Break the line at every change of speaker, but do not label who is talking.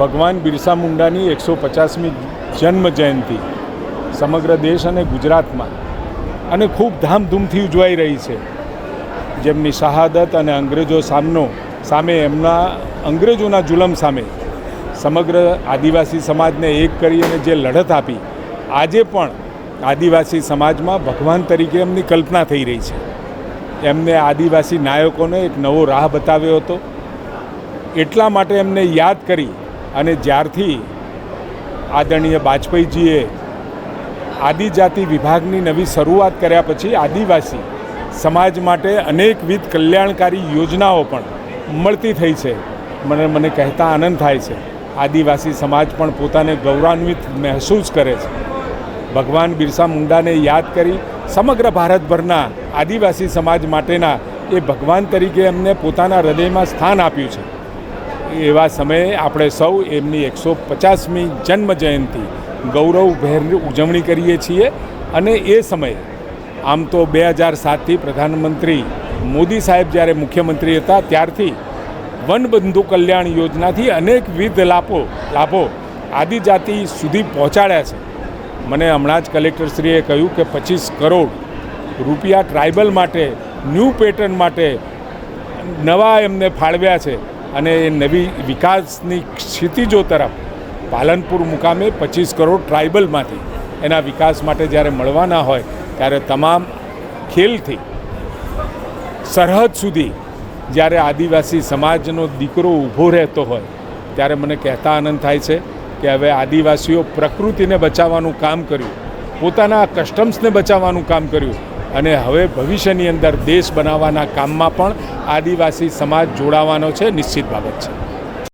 ભગવાન બિરસા મુંડાની 150મી જન્મ જયંતિ સમગ્ર દેશ અને ગુજરાતમાં અને ખૂબ ધામધૂમથી ઉજવાઈ રહી છે. જેમની શહાદત અને સામે એમના અંગ્રેજોના જુલમ સામે સમગ્ર આદિવાસી સમાજને એક કરી અને જે લડત આપી, આજે પણ આદિવાસી સમાજમાં ભગવાન તરીકે એમની કલ્પના થઈ રહી છે. એમને આદિવાસી નાયકોને એક નવો રાહ બતાવ્યો હતો. એટલા માટે એમને યાદ કરી અને જ્યારથી આદરણીય વાજપેયીજીએ આદિજાતિ વિભાગની નવી શરૂઆત કર્યા પછી આદિવાસી સમાજ માટે અનેકવિધ કલ્યાણકારી યોજનાઓ પણ મળતી થઈ છે. મને કહેતા આનંદ થાય છે. આદિવાસી સમાજ પણ પોતાને ગૌરવાન્વિત મહેસૂસ કરે છે. ભગવાન બિરસા મુંડાને યાદ કરી સમગ્ર ભારતભરના આદિવાસી સમાજ માટેના એ ભગવાન તરીકે એમને પોતાના હૃદયમાં સ્થાન આપ્યું છે. એવા સમયે આપણે સૌ એમની 150મી જન્મ જયંતિ ગૌરવભેર ઉજવણી કરીએ છીએ. અને એ સમયે આમ તો 2007થી પ્રધાનમંત્રી મોદી સાહેબ જ્યારે મુખ્યમંત્રી હતા ત્યારથી વનબંધુ કલ્યાણ યોજનાથી અનેકવિધ લાભો આદિજાતિ સુધી પહોંચાડ્યા છે. મને હમણાં જ કલેક્ટરશ્રીએ કહ્યું કે 25 કરોડ રૂપિયા ટ્રાઇબલ માટે ન્યૂ પેટર્ન માટે નવા એમને ફાળવ્યા છે. અને એ નવી વિકાસની ક્ષિતિજો તરફ પાલનપુર મુકામે 25 કરોડ ટ્રાઇબલમાંથી એના વિકાસ માટે જ્યારે મળવાના હોય ત્યારે તમામ ખેલથી સરહદ સુધી જ્યારે આદિવાસી સમાજનો દીકરો ઊભો રહેતો હોય ત્યારે મને કહેતા આનંદ થાય છે કે હવે આદિવાસીઓ પ્રકૃતિને બચાવવાનું કામ કર્યું, પોતાના કસ્ટમ્સને બચાવવાનું કામ કર્યું અને હવે ભવિષ્યની અંદર દેશ બનાવવાના કામમાં પણ આદિવાસી સમાજ જોડાવાનો છે. નિશ્ચિત બાબત છે.